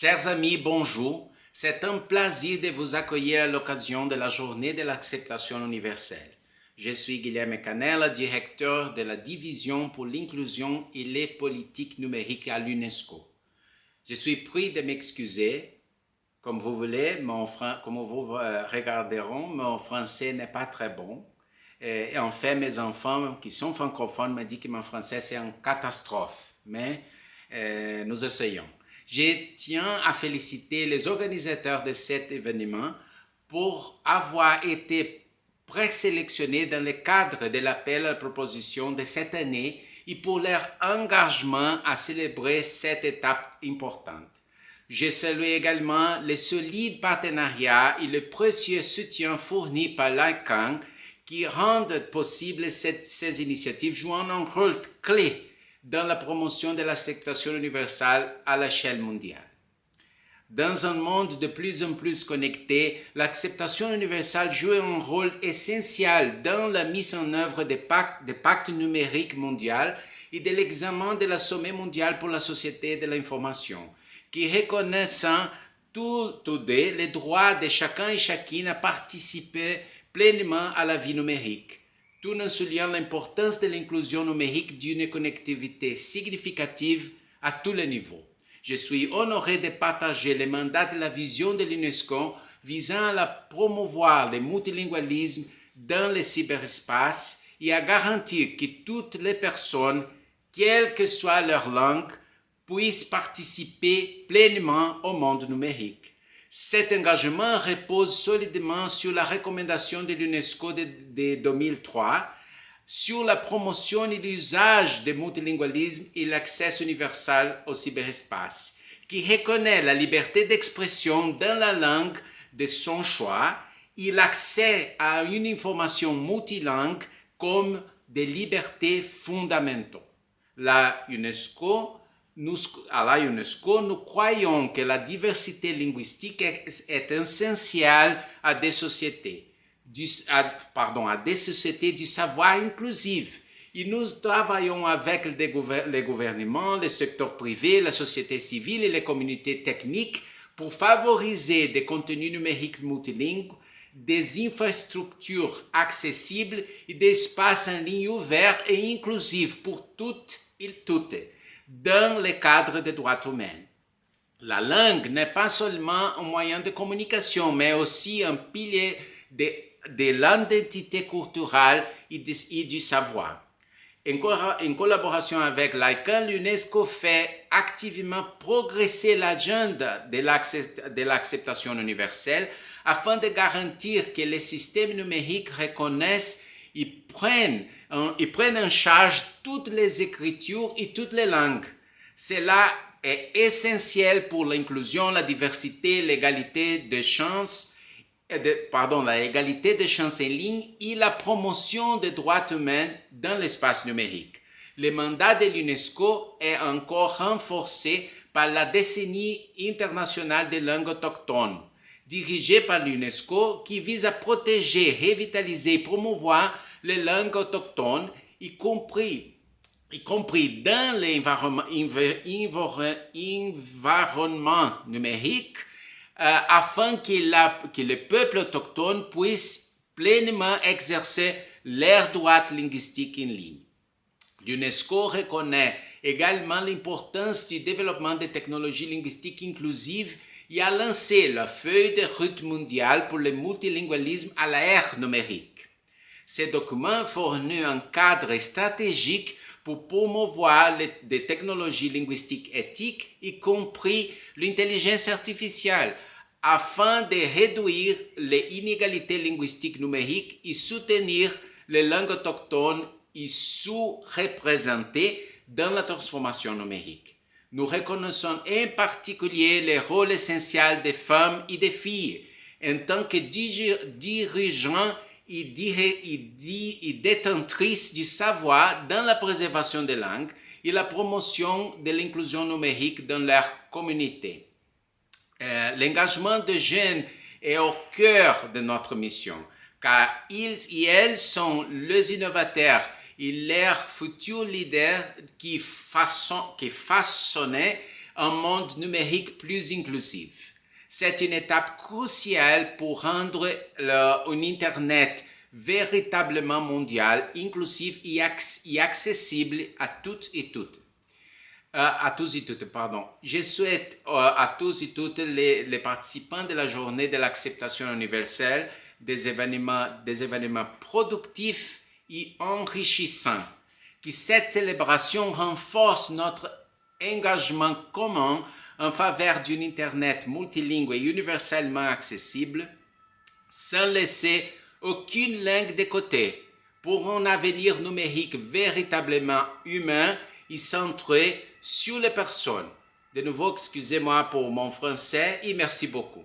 Chers amis, bonjour. C'est un plaisir de vous accueillir à l'occasion de la journée de l'acceptation universelle. Je suis Guilherme Canella, directeur de la division pour l'inclusion et les politiques numériques à l'UNESCO. Je suis pris de m'excuser, comme vous voulez, comme vous regarderez, mon français n'est pas très bon. Et en fait, mes enfants qui sont francophones me disent que mon français c'est une catastrophe, mais nous essayons. Je tiens à féliciter les organisateurs de cet événement pour avoir été présélectionnés dans le cadre de l'appel à la proposition de cette année et pour leur engagement à célébrer cette étape importante. Je salue également le solide partenariat et le précieux soutien fourni par l'ICANN qui rendent possible ces initiatives jouant un rôle clé dans la promotion de l'acceptation universelle à l'échelle mondiale. Dans un monde de plus en plus connecté, l'acceptation universelle joue un rôle essentiel dans la mise en œuvre des pactes numériques mondiaux et de l'examen de la sommet mondial pour la société de l'information, qui reconnaissant tous les droits de chacun et chacune à participer pleinement à la vie numérique, tout en soulignant l'importance de l'inclusion numérique d'une connectivité significative à tous les niveaux. Je suis honoré de partager le mandat de la vision de l'UNESCO visant à promouvoir le multilingualisme dans le cyberespace et à garantir que toutes les personnes, quelle que soit leur langue, puissent participer pleinement au monde numérique. Cet engagement repose solidement sur la recommandation de l'UNESCO de 2003 sur la promotion et l'usage du multilingualisme et l'accès universel au cyberespace, qui reconnaît la liberté d'expression dans la langue de son choix et l'accès à une information multilingue comme des libertés fondamentales. À la UNESCO, nous croyons que la diversité linguistique est essentielle à des sociétés. À des sociétés du savoir inclusif. Et nous travaillons avec les gouvernements, le secteur privé, la société civile et les communautés techniques pour favoriser des contenus numériques multilingues, des infrastructures accessibles et des espaces en ligne ouverts et inclusifs pour toutes et toutes, dans le cadre des droits humains. La langue n'est pas seulement un moyen de communication, mais aussi un pilier de l'identité culturelle et du savoir. En collaboration avec l'ICANN, l'UNESCO fait activement progresser l'agenda de l'acceptation universelle afin de garantir que les systèmes numériques reconnaissent et prennent en charge toutes les écritures et toutes les langues. Cela est essentiel pour l'inclusion, la diversité, l'égalité de chances, la égalité des chances en ligne et la promotion des droits humains dans l'espace numérique. Le mandat de l'UNESCO est encore renforcé par la décennie internationale des langues autochtones, dirigée par l'UNESCO qui vise à protéger, revitaliser et promouvoir les langues autochtones, y compris dans l'environnement numérique, afin que le peuple autochtone puisse pleinement exercer leurs droits linguistiques en ligne. L'UNESCO reconnaît également l'importance du développement des technologies linguistiques inclusives et a lancé la feuille de route mondiale pour le multilingualisme à l'ère numérique. Ce document fournit un cadre stratégique pour promouvoir des technologies linguistiques éthiques, y compris l'intelligence artificielle, afin de réduire les inégalités linguistiques numériques et soutenir les langues autochtones et sous-représentées dans la transformation numérique. Nous reconnaissons en particulier le rôle essentiel des femmes et des filles en tant que dirigeants et détentrices du savoir dans la préservation des langues et la promotion de l'inclusion numérique dans leur communauté. L'engagement des jeunes est au cœur de notre mission, car ils et elles sont les innovateurs et leurs futurs leaders qui façonnaient un monde numérique plus inclusif. C'est une étape cruciale pour rendre un Internet véritablement mondial, inclusif et accessible à toutes et toutes. À tous et toutes, pardon. Je souhaite à tous et toutes les participants de la journée de l'acceptation universelle des événements productifs et enrichissants. Que cette célébration renforce notre engagement commun en faveur d'un Internet multilingue et universellement accessible, sans laisser aucune langue de côté, pour un avenir numérique véritablement humain et centré sur les personnes. De nouveau, excusez-moi pour mon français et merci beaucoup.